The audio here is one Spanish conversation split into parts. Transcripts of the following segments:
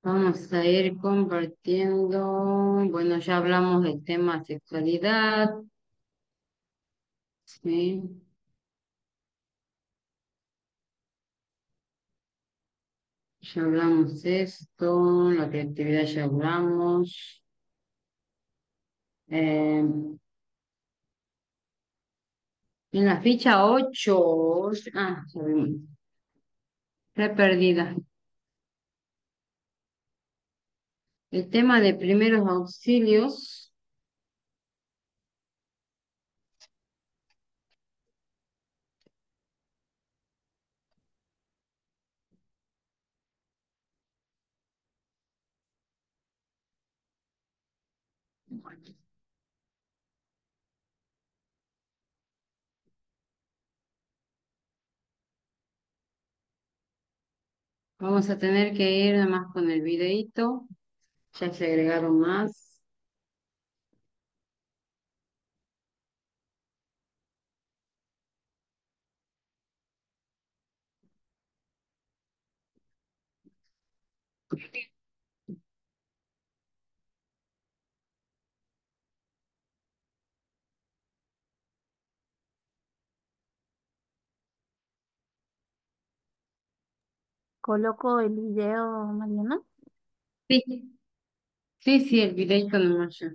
Vamos a ir compartiendo. Bueno, ya hablamos del tema sexualidad, ¿sí? Ya hablamos esto, la creatividad ya hablamos. En la ficha 8, ya vimos. Re perdida. El tema de primeros auxilios. Vamos a tener que ir nada más con el videíto. Ya se agregaron más. Coloco el video, Mariana. Sí, sí, sí, el videíto nomás ya.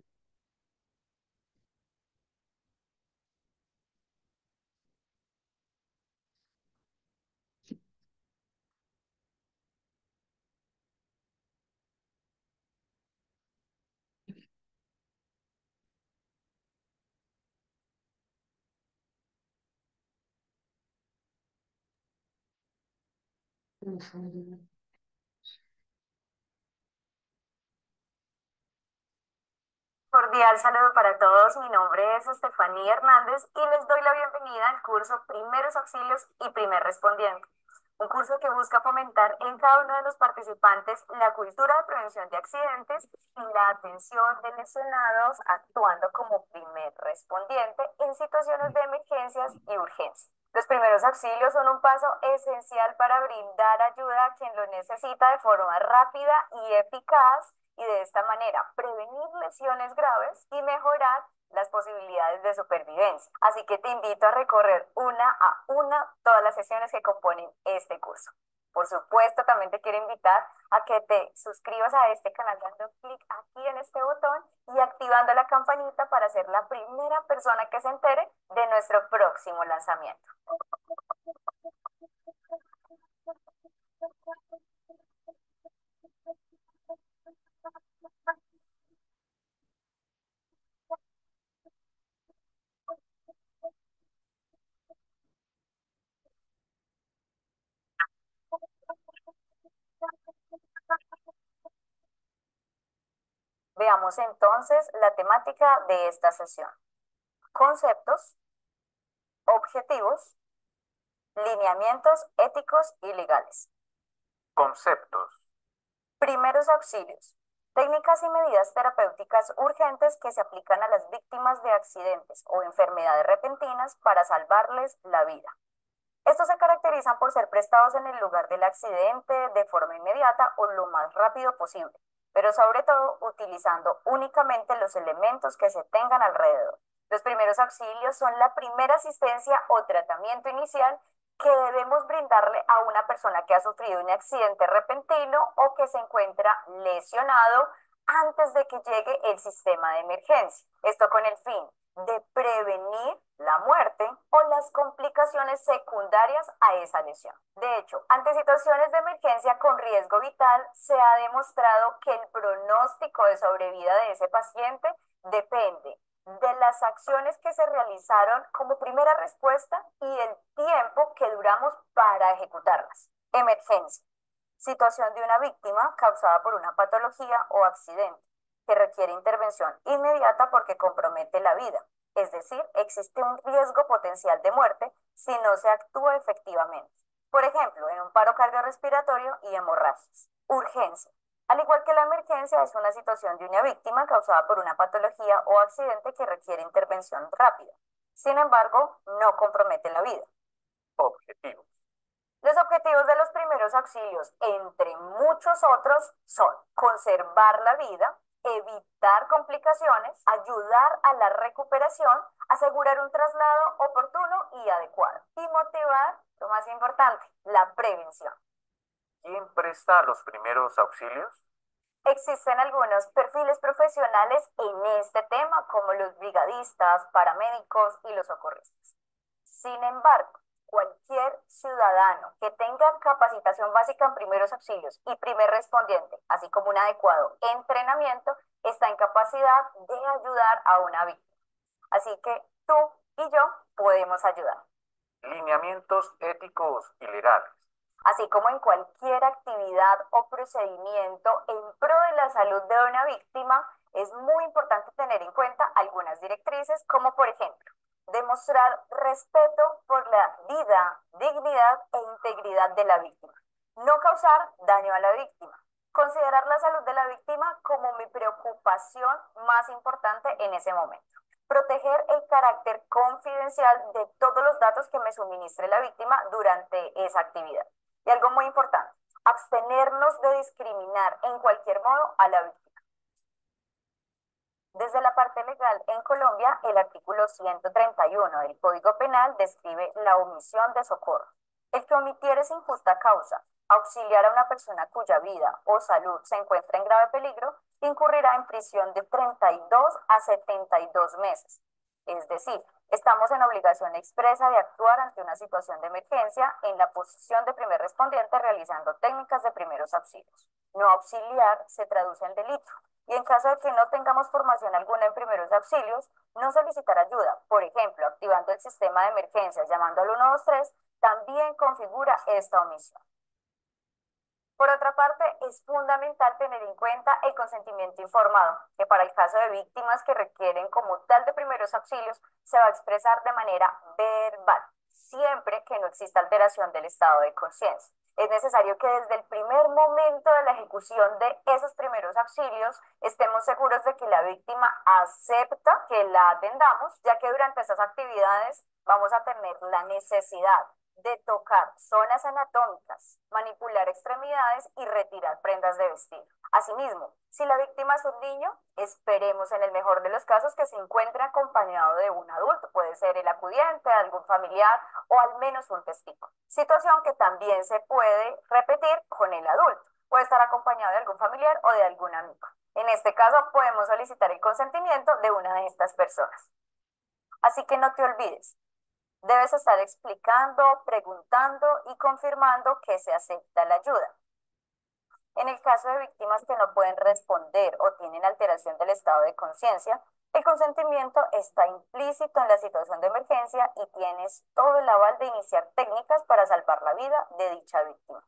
Cordial saludo para todos. Mi nombre es Estefanía Hernández y les doy la bienvenida al curso Primeros Auxilios y Primer Respondiente. Un curso que busca fomentar en cada uno de los participantes la cultura de prevención de accidentes y la atención de lesionados actuando como primer respondiente en situaciones de emergencias y urgencias. Los primeros auxilios son un paso esencial para brindar ayuda a quien lo necesita de forma rápida y eficaz y de esta manera prevenir lesiones graves y mejorar las posibilidades de supervivencia. Así que te invito a recorrer una a una todas las sesiones que componen este curso. Por supuesto, también te quiero invitar a que te suscribas a este canal dando clic aquí en este botón y activando la campanita para ser la primera persona que se entere de nuestro próximo lanzamiento. Veamos entonces la temática de esta sesión. Conceptos, objetivos, lineamientos éticos y legales. Conceptos. Primeros auxilios. Técnicas y medidas terapéuticas urgentes que se aplican a las víctimas de accidentes o enfermedades repentinas para salvarles la vida. Estos se caracterizan por ser prestados en el lugar del accidente de forma inmediata o lo más rápido posible, pero sobre todo utilizando únicamente los elementos que se tengan alrededor. Los primeros auxilios son la primera asistencia o tratamiento inicial que debemos brindarle a una persona que ha sufrido un accidente repentino o que se encuentra lesionado antes de que llegue el sistema de emergencia. Esto con el fin de prevenir la muerte o las complicaciones secundarias a esa lesión. De hecho, ante situaciones de emergencia con riesgo vital, se ha demostrado que el pronóstico de sobrevida de ese paciente depende de las acciones que se realizaron como primera respuesta y el tiempo que duramos para ejecutarlas. Emergencia. Situación de una víctima causada por una patología o accidente que requiere intervención inmediata porque compromete la vida. Es decir, existe un riesgo potencial de muerte si no se actúa efectivamente. Por ejemplo, en un paro cardiorrespiratorio y hemorragias. Urgencia. Al igual que la emergencia, es una situación de una víctima causada por una patología o accidente que requiere intervención rápida. Sin embargo, no compromete la vida. Objetivo. Los objetivos de los primeros primeros auxilios, entre muchos otros, son conservar la vida, evitar complicaciones, ayudar a la recuperación, asegurar un traslado oportuno y adecuado y motivar, lo más importante, la prevención. ¿Quién presta los primeros auxilios? Existen algunos perfiles profesionales en este tema, como los brigadistas, paramédicos y los socorristas. Sin embargo, cualquier ciudadano que tenga capacitación básica en primeros auxilios y primer respondiente, así como un adecuado entrenamiento, está en capacidad de ayudar a una víctima. Así que tú y yo podemos ayudar. Lineamientos éticos y legales. Así como en cualquier actividad o procedimiento en pro de la salud de una víctima, es muy importante tener en cuenta algunas directrices, como por ejemplo, demostrar respeto por la vida, dignidad e integridad de la víctima. No causar daño a la víctima. Considerar la salud de la víctima como mi preocupación más importante en ese momento. Proteger el carácter confidencial de todos los datos que me suministre la víctima durante esa actividad. Y algo muy importante, abstenernos de discriminar en cualquier modo a la víctima. Desde la parte legal en Colombia, el artículo 131 del Código Penal describe la omisión de socorro. El que omitiere sin justa causa auxiliar a una persona cuya vida o salud se encuentra en grave peligro, incurrirá en prisión de 32 a 72 meses. Es decir, estamos en obligación expresa de actuar ante una situación de emergencia en la posición de primer respondiente realizando técnicas de primeros auxilios. No auxiliar se traduce en delito y en caso de que no tengamos formación alguna en primeros auxilios, no solicitar ayuda, por ejemplo, activando el sistema de emergencias llamando al 123, también configura esta omisión. Por otra parte, es fundamental tener en cuenta el consentimiento informado, que para el caso de víctimas que requieren como tal de primeros auxilios, se va a expresar de manera verbal, siempre que no exista alteración del estado de conciencia. Es necesario que desde el primer momento de la ejecución de esos primeros auxilios estemos seguros de que la víctima acepta que la atendamos, ya que durante esas actividades vamos a tener la necesidad de tocar zonas anatómicas, manipular extremidades y retirar prendas de vestir. Asimismo, si la víctima es un niño, esperemos en el mejor de los casos que se encuentre acompañado de un adulto, puede ser el acudiente, algún familiar o al menos un testigo. Situación que también se puede repetir con el adulto, puede estar acompañado de algún familiar o de algún amigo. En este caso, podemos solicitar el consentimiento de una de estas personas. Así que no te olvides, debes estar explicando, preguntando y confirmando que se acepta la ayuda. En el caso de víctimas que no pueden responder o tienen alteración del estado de conciencia, el consentimiento está implícito en la situación de emergencia y tienes todo el aval de iniciar técnicas para salvar la vida de dicha víctima.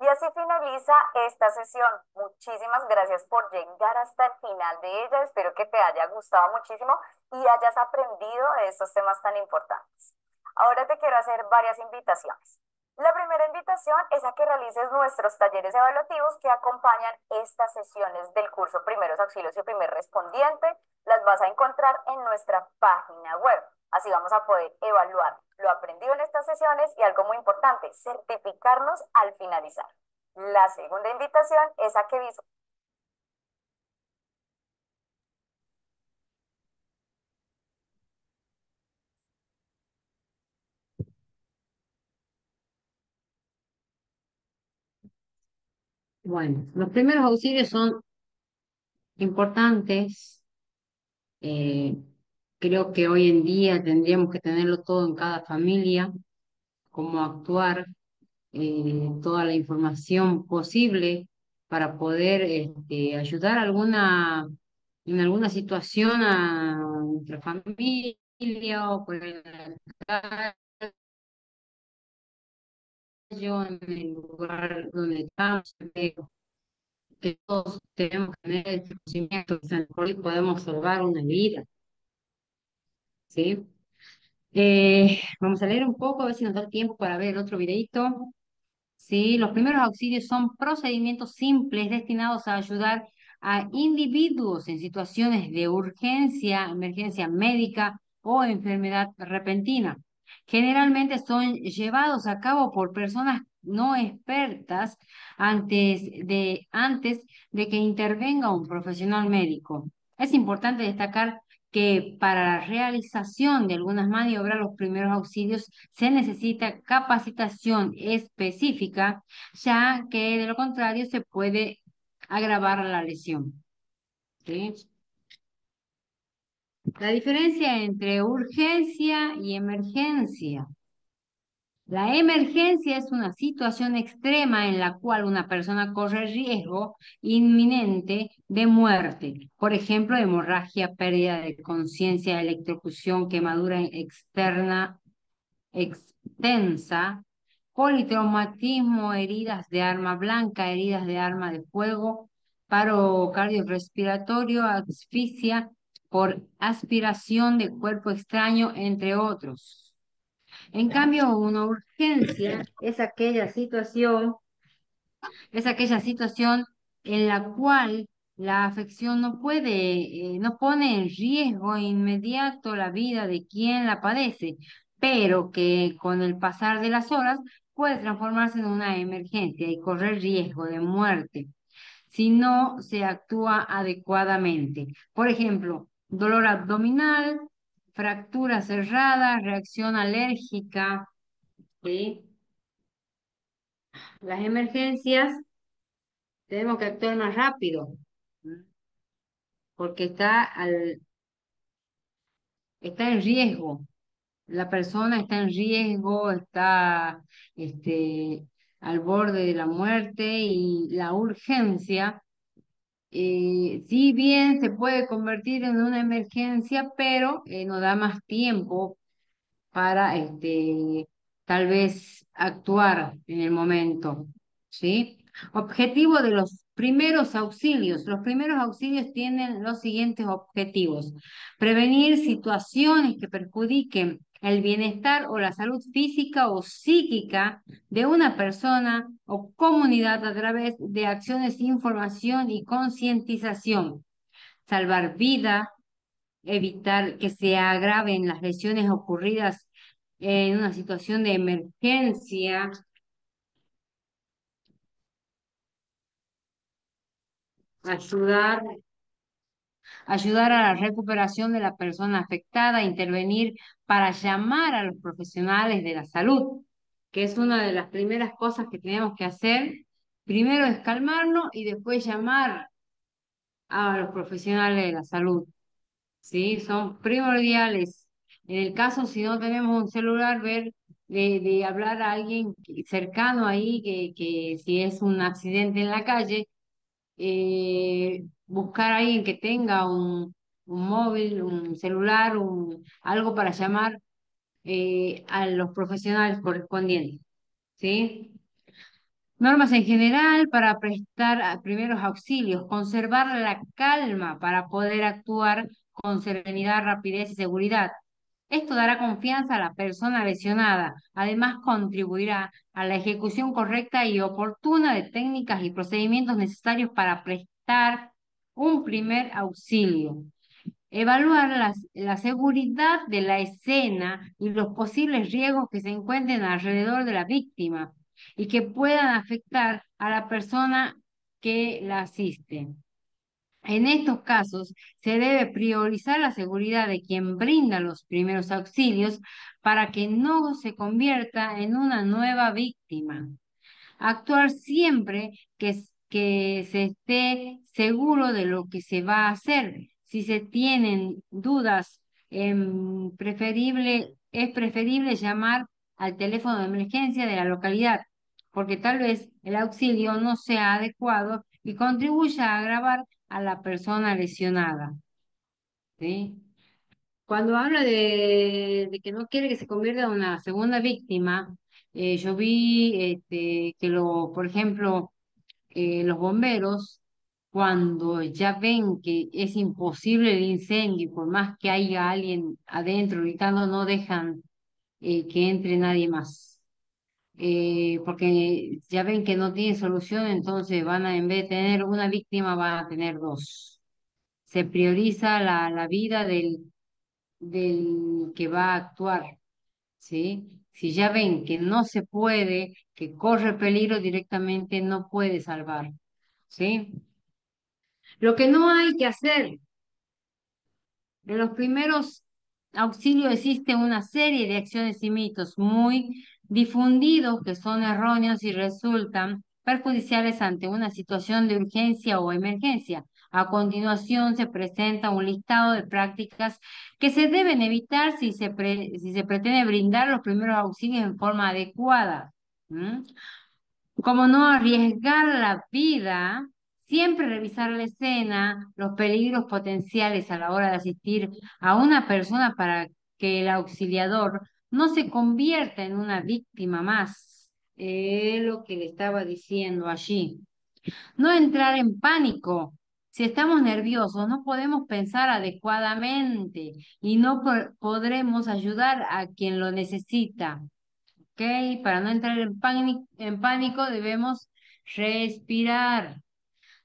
Y así finaliza esta sesión. Muchísimas gracias por llegar hasta el final de ella. Espero que te haya gustado muchísimo y hayas aprendido de estos temas tan importantes. Ahora te quiero hacer varias invitaciones. La primera invitación es a que realices nuestros talleres evaluativos que acompañan estas sesiones del curso Primeros Auxilios y Primer Respondiente. Las vas a encontrar en nuestra página web. Así vamos a poder evaluar lo aprendido en estas sesiones y algo muy importante, certificarnos al finalizar. La segunda invitación es a que Bueno, los primeros auxilios son importantes. eh, Creo que hoy en día tendríamos que tenerlo todo en cada familia, cómo actuar, toda la información posible para poder ayudar en alguna situación a nuestra familia o por el caso, en el lugar donde estamos, que todos tenemos que tener el conocimiento que a lo mejor podemos salvar una vida, ¿sí? Vamos a leer un poco, a ver si nos da tiempo para ver el otro videito. ¿sí? Los primeros auxilios son procedimientos simples destinados a ayudar a individuos en situaciones de urgencia, emergencia médica o enfermedad repentina. Generalmente son llevados a cabo por personas no expertas antes de que intervenga un profesional médico. Es importante destacar que para la realización de algunas maniobras, los primeros auxilios, se necesita capacitación específica, ya que de lo contrario se puede agravar la lesión. ¿Sí? La diferencia entre urgencia y emergencia. La emergencia es una situación extrema en la cual una persona corre riesgo inminente de muerte. Por ejemplo, hemorragia, pérdida de conciencia, electrocución, quemadura externa extensa, politraumatismo, heridas de arma blanca, heridas de arma de fuego, paro cardiorrespiratorio, asfixia por aspiración de cuerpo extraño, entre otros. En cambio, una urgencia es aquella situación en la cual la afección no pone en riesgo inmediato la vida de quien la padece, pero que con el pasar de las horas puede transformarse en una emergencia y correr riesgo de muerte si no se actúa adecuadamente. Por ejemplo, dolor abdominal, fractura cerrada, reacción alérgica, ¿sí? Las emergencias tenemos que actuar más rápido, porque está en riesgo. La persona está en riesgo, está este, al borde de la muerte y la urgencia, si bien se puede convertir en una emergencia, pero nos da más tiempo para tal vez actuar en el momento, ¿sí? Objetivo de los primeros auxilios. Los primeros auxilios tienen los siguientes objetivos: prevenir situaciones que perjudiquen el bienestar o la salud física o psíquica de una persona o comunidad a través de acciones de información y concientización. Salvar vida, evitar que se agraven las lesiones ocurridas en una situación de emergencia, ayudar, ayudar a la recuperación de la persona afectada, intervenir para llamar a los profesionales de la salud, que es una de las primeras cosas que tenemos que hacer. Primero es calmarnos y después llamar a los profesionales de la salud. ¿Sí? Son primordiales. En el caso, si no tenemos un celular, ver de hablar a alguien cercano ahí, que si es un accidente en la calle, buscar a alguien que tenga un móvil, un celular, algo para llamar a los profesionales correspondientes. ¿Sí? Normas en general para prestar primeros auxilios, conservar la calma para poder actuar con serenidad, rapidez y seguridad. Esto dará confianza a la persona lesionada. Además, contribuirá a la ejecución correcta y oportuna de técnicas y procedimientos necesarios para prestar un primer auxilio. Evaluar la seguridad de la escena y los posibles riesgos que se encuentren alrededor de la víctima y que puedan afectar a la persona que la asiste. En estos casos, se debe priorizar la seguridad de quien brinda los primeros auxilios para que no se convierta en una nueva víctima. Actuar siempre que se esté seguro de lo que se va a hacer. Si se tienen dudas, es preferible llamar al teléfono de emergencia de la localidad, porque tal vez el auxilio no sea adecuado y contribuya a agravar a la persona lesionada. ¿Sí? Cuando habla de que no quiere que se convierta en una segunda víctima, yo vi por ejemplo, los bomberos, cuando ya ven que es imposible el incendio, y por más que haya alguien adentro gritando, no dejan que entre nadie más. porque ya ven que no tiene solución, entonces en vez de tener una víctima, van a tener dos. Se prioriza la vida del que va a actuar, ¿sí? Si ya ven que no se puede, que corre peligro, directamente no puede salvar, ¿sí? Lo que no hay que hacer, en los primeros auxilios existe una serie de acciones y mitos muy difundidos que son erróneos y resultan perjudiciales ante una situación de urgencia o emergencia. A continuación se presenta un listado de prácticas que se deben evitar si se pretende brindar los primeros auxilios en forma adecuada. ¿Mm? Como no arriesgar la vida, siempre revisar la escena, los peligros potenciales a la hora de asistir a una persona para que el auxiliador no se convierta en una víctima más. Es lo que le estaba diciendo allí. No entrar en pánico. Si estamos nerviosos, no podemos pensar adecuadamente y no podremos ayudar a quien lo necesita. ¿Ok? Para no entrar en pánico debemos respirar.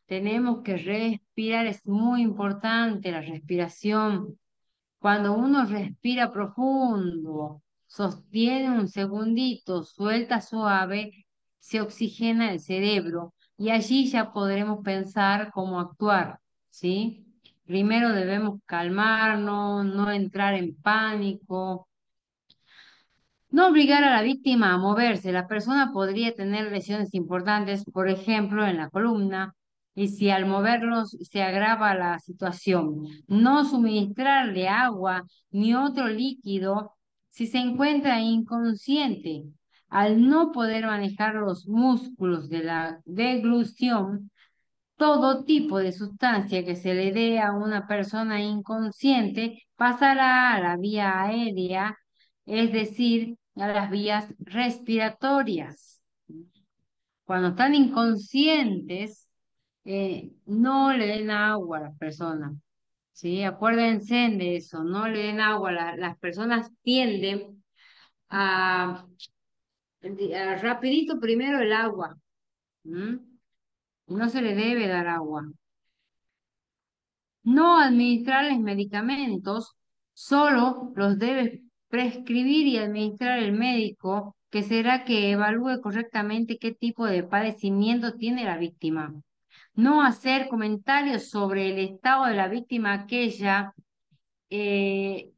Tenemos que respirar, es muy importante la respiración. Cuando uno respira profundo, sostiene un segundito, suelta suave, se oxigena el cerebro y allí ya podremos pensar cómo actuar, ¿sí? Primero debemos calmarnos, no entrar en pánico. No obligar a la víctima a moverse. La persona podría tener lesiones importantes, por ejemplo, en la columna, y si al moverlos se agrava la situación. No suministrarle agua ni otro líquido si se encuentra inconsciente. Al no poder manejar los músculos de la deglución, todo tipo de sustancia que se le dé a una persona inconsciente pasará a la vía aérea, es decir, a las vías respiratorias. Cuando están inconscientes, no le den agua a las personas, ¿sí? Acuérdense de eso, no le den agua. Las personas tienden a, rapidito primero el agua, ¿m? No se le debe dar agua. No administrarles medicamentos, solo los debe prescribir y administrar el médico, que será que evalúe correctamente qué tipo de padecimiento tiene la víctima. No hacer comentarios sobre el estado de la víctima aquella,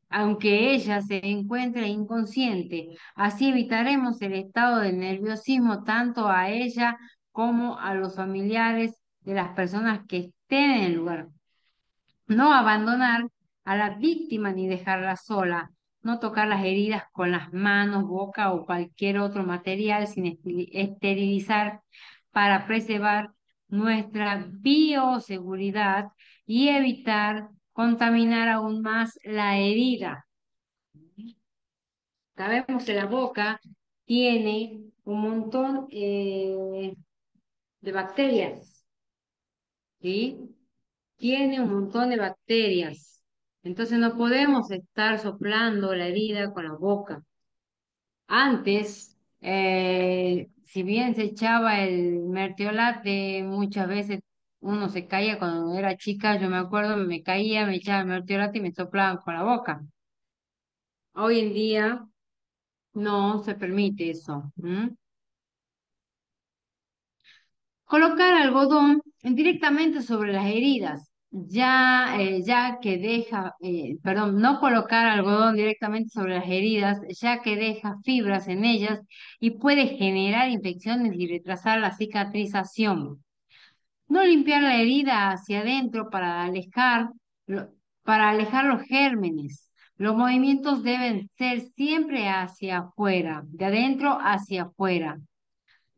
aunque ella se encuentre inconsciente. Así evitaremos el estado de nerviosismo tanto a ella como a los familiares de las personas que estén en el lugar. No abandonar a la víctima ni dejarla sola. No tocar las heridas con las manos, boca o cualquier otro material sin esterilizar para preservar nuestra bioseguridad y evitar contaminar aún más la herida. Sabemos que la boca tiene un montón de bacterias, ¿sí? Tiene un montón de bacterias. Entonces no podemos estar soplando la herida con la boca. Antes, si bien se echaba el mertiolate, muchas veces uno se caía cuando era chica, yo me acuerdo, me caía, me echaba el mertiolate y me soplaban con la boca. Hoy en día no se permite eso. ¿M? Colocar algodón directamente sobre las heridas, ya que deja, perdón, no colocar algodón directamente sobre las heridas, ya que deja fibras en ellas y puede generar infecciones y retrasar la cicatrización. No limpiar la herida hacia adentro lo- para alejar los gérmenes. Los movimientos deben ser siempre hacia afuera, de adentro hacia afuera.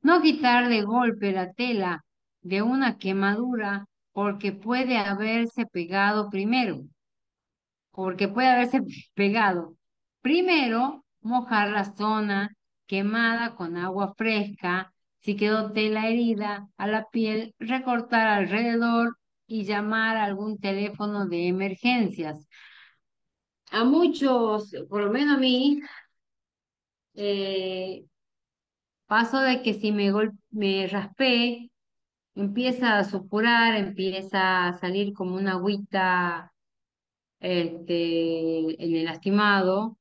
No quitar de golpe la tela de una quemadura porque puede haberse pegado primero, porque puede haberse pegado. Primero, mojar la zona quemada con agua fresca. Si quedó tela herida a la piel, recortar alrededor y llamar a algún teléfono de emergencias. A muchos, por lo menos a mí, eh, Pasó de que si me raspé, empieza a supurar, empieza a salir como una agüita en el lastimado.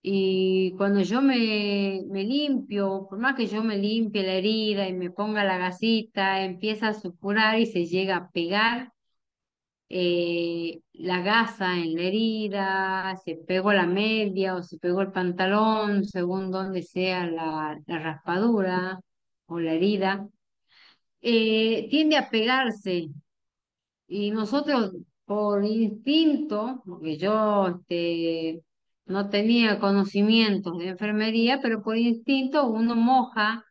Y cuando yo me limpio, por más que yo me limpie la herida y me ponga la gasita, empieza a supurar y se llega a pegar la gasa en la herida, se pegó la media o se pegó el pantalón, según donde sea la raspadura o la herida, tiende a pegarse. Y nosotros, por instinto, porque yo no tenía conocimientos de enfermería, pero por instinto uno moja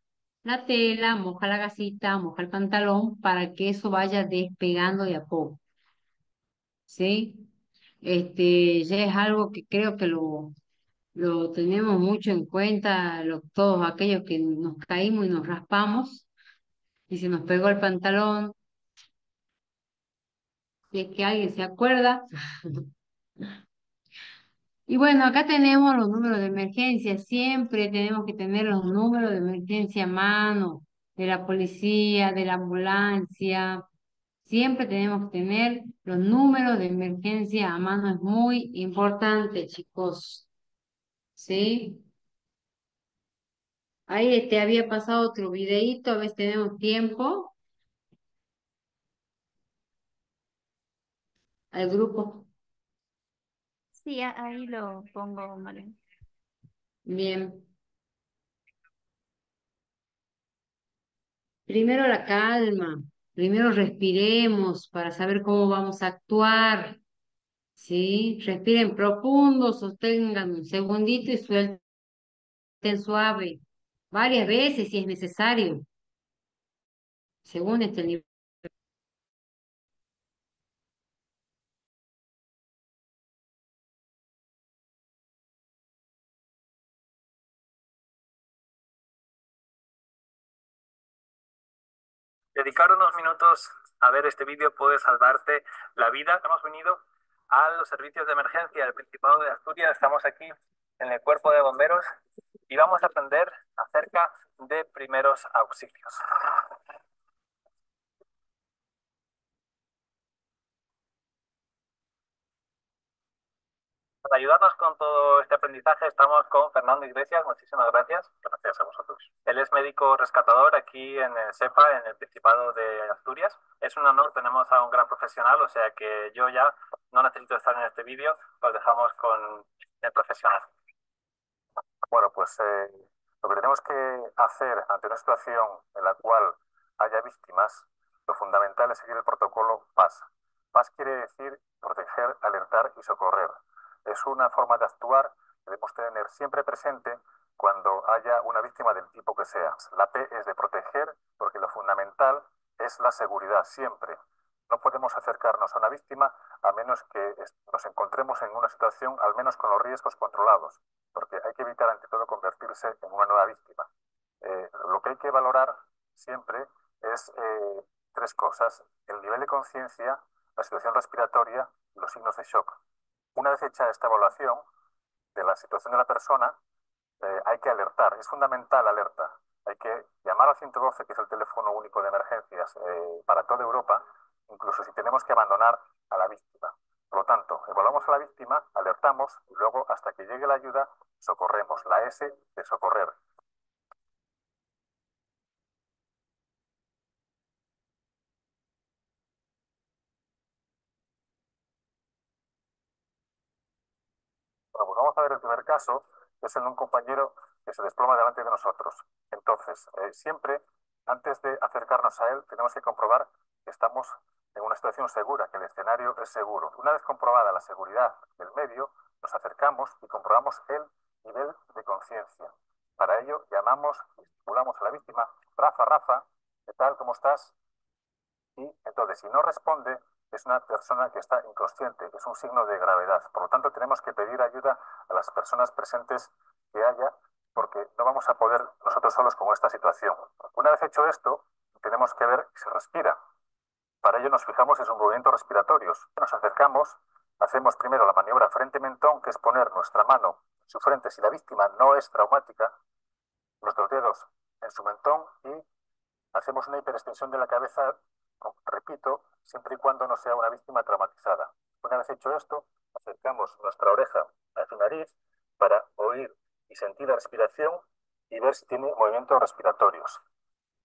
la tela, moja la gasita, moja el pantalón para que eso vaya despegando de a poco, ¿sí? Ya es algo que creo que lo tenemos mucho en cuenta todos aquellos que nos caímos y nos raspamos y se nos pegó el pantalón, si es que alguien se acuerda. Y bueno, acá tenemos los números de emergencia. Siempre tenemos que tener los números de emergencia a mano, de la policía, de la ambulancia. Siempre tenemos que tener los números de emergencia a mano. Es muy importante, chicos. ¿Sí? Ahí te había pasado otro videíto, a ver si tenemos tiempo. Al grupo. Sí, ahí lo pongo, Mariana. Bien. Primero la calma. Primero respiremos para saber cómo vamos a actuar. Sí, respiren profundo, sostengan un segundito y suelten suave, varias veces si es necesario, según este nivel. Dedicar unos minutos a ver este vídeo puede salvarte la vida. Hemos venido a los servicios de emergencia del Principado de Asturias. Estamos aquí en el Cuerpo de Bomberos y vamos a aprender acerca de primeros auxilios. Para ayudarnos con todo este aprendizaje estamos con Fernando Iglesias. Muchísimas gracias. Gracias a vosotros. Él es médico rescatador aquí en el SEPA, en el Principado de Asturias. Es un honor, tenemos a un gran profesional, o sea que yo ya no necesito estar en este vídeo, os dejamos con el profesional. Bueno, pues lo que tenemos que hacer ante una situación en la cual haya víctimas, lo fundamental es seguir el protocolo PAS. PAS quiere decir proteger, alertar y socorrer. Es una forma de actuar que debemos tener siempre presente cuando haya una víctima del tipo que sea. La P es de proteger, porque lo fundamental es la seguridad siempre. No podemos acercarnos a una víctima a menos que nos encontremos en una situación al menos con los riesgos controlados, porque hay que evitar ante todo convertirse en una nueva víctima. Lo que hay que valorar siempre es tres cosas: el nivel de conciencia, la situación respiratoria y los signos de shock. Una vez hecha esta evaluación de la situación de la persona, hay que alertar. Es fundamental alerta. Hay que llamar al 112, que es el teléfono único de emergencias para toda Europa, incluso si tenemos que abandonar a la víctima. Por lo tanto, evaluamos a la víctima, alertamos y luego, hasta que llegue la ayuda, socorremos. La S de socorrer. Bueno, pues vamos a ver el primer caso, que es el de un compañero que se desploma delante de nosotros. Entonces, siempre, antes de acercarnos a él, tenemos que comprobar que estamos en una situación segura, que el escenario es seguro. Una vez comprobada la seguridad del medio, nos acercamos y comprobamos el nivel de conciencia. Para ello, llamamos y estimulamos a la víctima: Rafa, Rafa, ¿qué tal? ¿Cómo estás? Y entonces, si no responde, es una persona que está inconsciente, es un signo de gravedad. Por lo tanto, tenemos que pedir ayuda a las personas presentes que haya, porque no vamos a poder nosotros solos con esta situación. Una vez hecho esto, tenemos que ver si respira. Para ello nos fijamos en sus movimientos respiratorios. Nos acercamos, hacemos primero la maniobra frente-mentón, que es poner nuestra mano en su frente si la víctima no es traumática, nuestros dedos en su mentón y hacemos una hiperextensión de la cabeza, repito, siempre y cuando no sea una víctima traumatizada. Una vez hecho esto, acercamos nuestra oreja a su nariz para oír y sentir la respiración y ver si tiene movimientos respiratorios.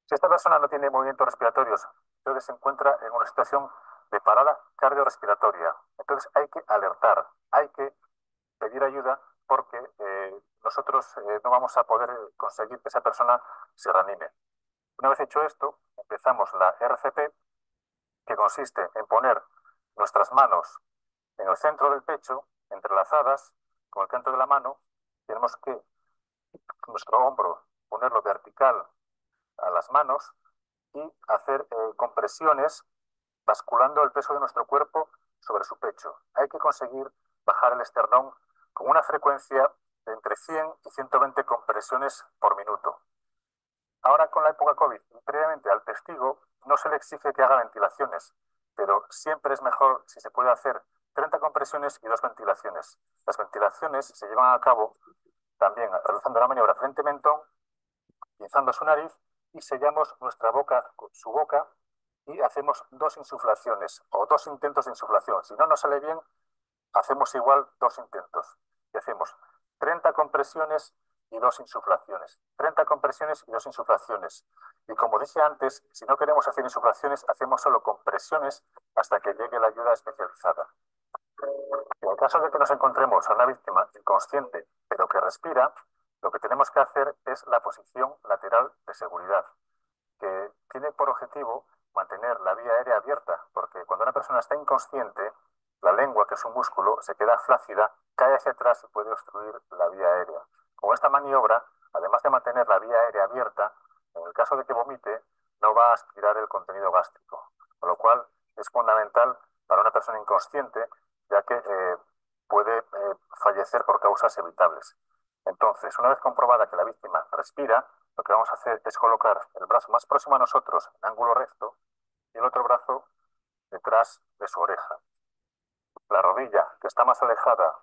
Si esta persona no tiene movimientos respiratorios, entonces se encuentra en una situación de parada cardiorrespiratoria. Entonces hay que alertar, hay que pedir ayuda porque nosotros no vamos a poder conseguir que esa persona se reanime. Una vez hecho esto, empezamos la RCP, que consiste en poner nuestras manos en el centro del pecho, entrelazadas con el canto de la mano. Tenemos que nuestro hombro ponerlo vertical a las manos y hacer compresiones basculando el peso de nuestro cuerpo sobre su pecho. Hay que conseguir bajar el esternón con una frecuencia de entre 100 y 120 compresiones por minuto. Ahora con la época COVID, previamente al testigo no se le exige que haga ventilaciones, pero siempre es mejor si se puede hacer 30 compresiones y 2 ventilaciones. Las ventilaciones se llevan a cabo también realizando la maniobra frente-mentón, pinzando su nariz y sellamos nuestra boca con su boca y hacemos 2 insuflaciones o 2 intentos de insuflación. Si no nos sale bien, hacemos igual 2 intentos y hacemos 30 compresiones y 2 insuflaciones. 30 compresiones y 2 insuflaciones. Y como dije antes, si no queremos hacer insuflaciones, hacemos solo compresiones hasta que llegue la ayuda especializada. En el caso de que nos encontremos a una víctima inconsciente, pero que respira, lo que tenemos que hacer es la posición lateral de seguridad, que tiene por objetivo mantener la vía aérea abierta, porque cuando una persona está inconsciente, la lengua, que es un músculo, se queda flácida, cae hacia atrás y puede obstruir la vía aérea. Con esta maniobra, además de mantener la vía aérea abierta, en el caso de que vomite, no va a aspirar el contenido gástrico, con lo cual es fundamental para una persona inconsciente, ya que puede fallecer por causas evitables. Entonces, una vez comprobada que la víctima respira, lo que vamos a hacer es colocar el brazo más próximo a nosotros en ángulo recto y el otro brazo detrás de su oreja. La rodilla, que está más alejada,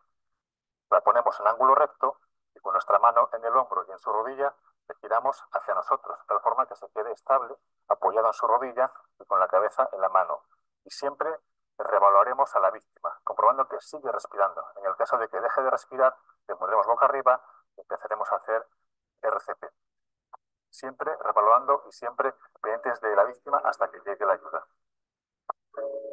la ponemos en ángulo recto y con nuestra mano en el hombro y en su rodilla le giramos hacia nosotros, de tal forma que se quede estable, apoyado en su rodilla y con la cabeza en la mano. Y siempre reevaluaremos a la víctima, comprobando que sigue respirando. En el caso de que deje de respirar, le pondremos boca arriba y empezaremos a hacer RCP. Siempre revaluando y siempre pendientes de la víctima hasta que llegue la ayuda.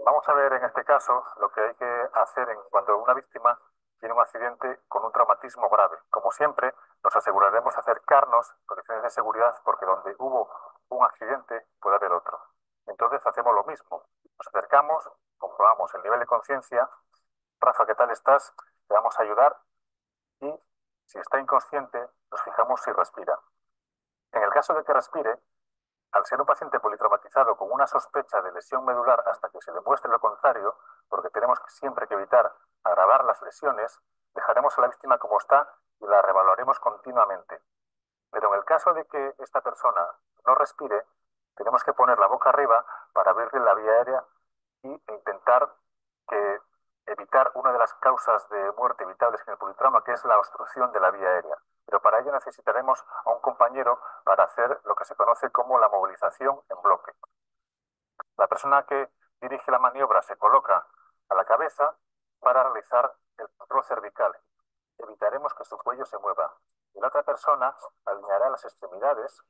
Vamos a ver en este caso lo que hay que hacer cuando una víctima tiene un accidente con un traumatismo grave. Como siempre, nos aseguraremos de acercarnos con condiciones de seguridad porque donde hubo un accidente puede haber otro. Entonces hacemos lo mismo. Nos acercamos, comprobamos el nivel de conciencia. Rafa, ¿qué tal estás? Te vamos a ayudar y si está inconsciente, nos fijamos si respira. En el caso de que respire, al ser un paciente politraumatizado con una sospecha de lesión medular hasta que se demuestre lo contrario, porque tenemos siempre que evitar agravar las lesiones, dejaremos a la víctima como está y la reevaluaremos continuamente. Pero en el caso de que esta persona no respire, tenemos que poner la boca arriba para abrirle la vía aérea e intentar evitar una de las causas de muerte evitables en el politrauma, que es la obstrucción de la vía aérea. Pero para ello necesitaremos a un compañero para hacer lo que se conoce como la movilización en bloque. La persona que dirige la maniobra se coloca a la cabeza para realizar el control cervical. Evitaremos que su cuello se mueva. Y la otra persona alineará las extremidades,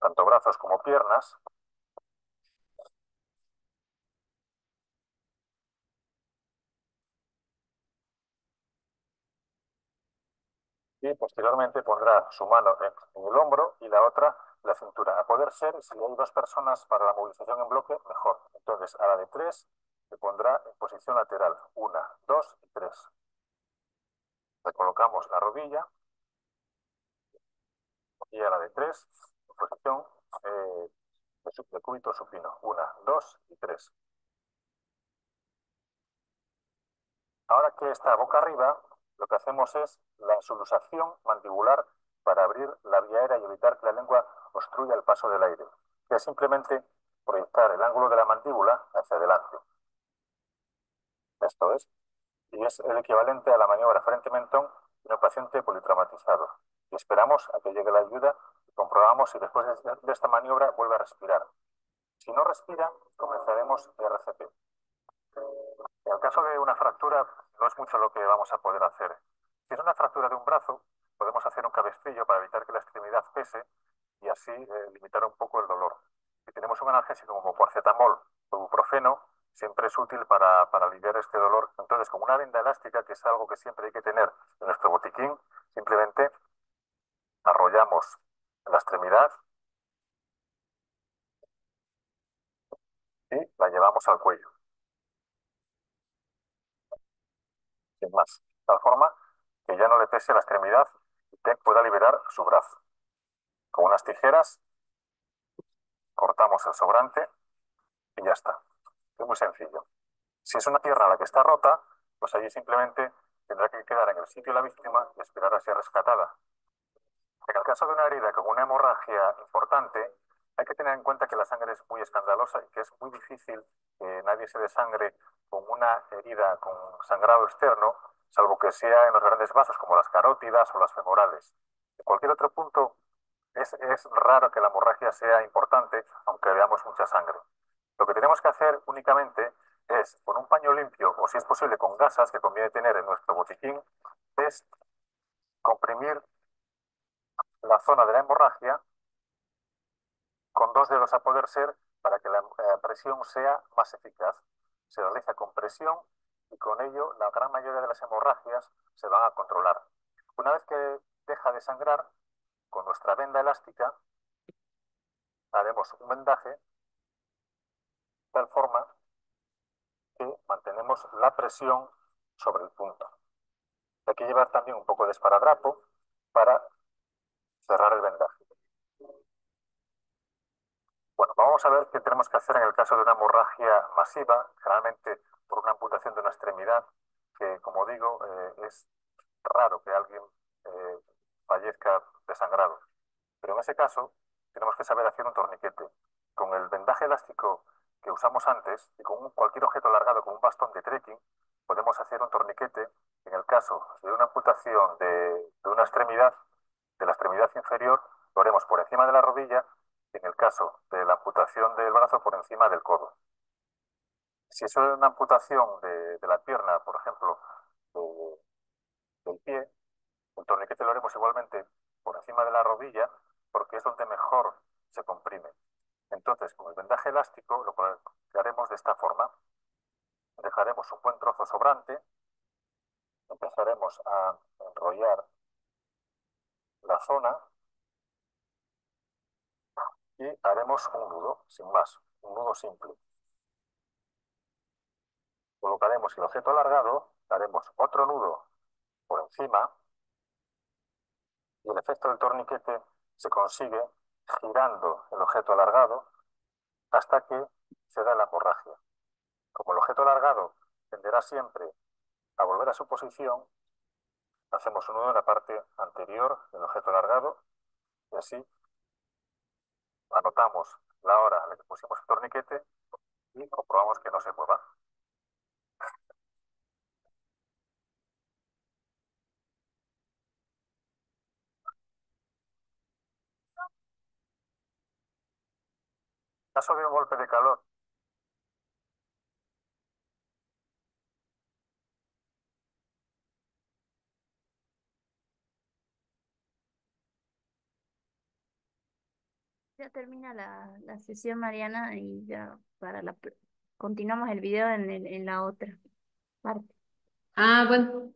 tanto brazos como piernas, y posteriormente pondrá su mano en el hombro y la otra en la cintura. A poder ser, si hay 2 personas para la movilización en bloque, mejor. Entonces, a la de 3 se pondrá en posición lateral. 1, 2 y 3. Recolocamos la rodilla y a la de 3 en posición de cúbito supino. 1, 2 y 3. Ahora que está boca arriba, lo que hacemos es la insulusación mandibular para abrir la vía aérea y evitar que la lengua obstruya el paso del aire, que es simplemente proyectar el ángulo de la mandíbula hacia adelante. Esto es, y es el equivalente a la maniobra frente-mentón en un paciente politraumatizado. y esperamos a que llegue la ayuda y comprobamos si después de esta maniobra vuelve a respirar. Si no respira, comenzaremos RCP. En el caso de una fractura, no es mucho lo que vamos a poder hacer. Si es una fractura de un brazo, podemos hacer un cabestrillo para evitar que la extremidad pese y así limitar un poco el dolor. Si tenemos un analgésico como paracetamol o ibuprofeno, siempre es útil para aliviar este dolor. Entonces, como una venda elástica, que es algo que siempre hay que tener en nuestro botiquín, simplemente arrollamos la extremidad y la llevamos al cuello, sin más, de tal forma que ya no le pese la extremidad y que pueda liberar su brazo. Con unas tijeras cortamos el sobrante y ya está. Es muy sencillo. Si es una pierna la que está rota, pues allí simplemente tendrá que quedar en el sitio de la víctima y esperar a ser rescatada. En el caso de una herida con una hemorragia importante, hay que tener en cuenta que la sangre es muy escandalosa y que es muy difícil que nadie se desangre con una herida con sangrado externo, salvo que sea en los grandes vasos como las carótidas o las femorales. En cualquier otro punto es raro que la hemorragia sea importante, aunque veamos mucha sangre. Lo que tenemos que hacer únicamente es, con un paño limpio o si es posible con gasas que conviene tener en nuestro botiquín, es comprimir la zona de la hemorragia con 2 dedos a poder ser para que la presión sea más eficaz. Se realiza con presión y con ello la gran mayoría de las hemorragias se van a controlar. Una vez que deja de sangrar, con nuestra venda elástica haremos un vendaje de tal forma que mantenemos la presión sobre el punto. Hay que llevar también un poco de esparadrapo para cerrar el vendaje. Bueno, vamos a ver qué tenemos que hacer en el caso de una hemorragia masiva, generalmente por una amputación de una extremidad, que como digo, es raro que alguien eh, fallezca desangrado. Pero en ese caso, tenemos que saber hacer un torniquete. Con el vendaje elástico que usamos antes y con cualquier objeto alargado como un bastón de trekking, podemos hacer un torniquete en el caso de una amputación de una extremidad, de la extremidad inferior, lo haremos por encima de la rodilla y en el caso de la amputación del brazo por encima del codo. Si es una amputación de la pierna, por ejemplo, del pie, el torniquete lo haremos igualmente por encima de la rodilla porque es donde mejor se comprime. Entonces, con el vendaje elástico lo que haremos de esta forma. Dejaremos un buen trozo sobrante, empezaremos a enrollar la zona y haremos un nudo, sin más, un nudo simple. Colocaremos el objeto alargado, haremos otro nudo por encima y el efecto del torniquete se consigue girando el objeto alargado hasta que se da la hemorragia. Como el objeto alargado tenderá siempre a volver a su posición, hacemos un nudo en la parte anterior del objeto alargado y así anotamos la hora en la que pusimos el torniquete y comprobamos que no se mueva. En caso de un golpe de calor, Ya termina la sesión, Mariana, y ya continuamos el video en la otra parte. Ah, bueno.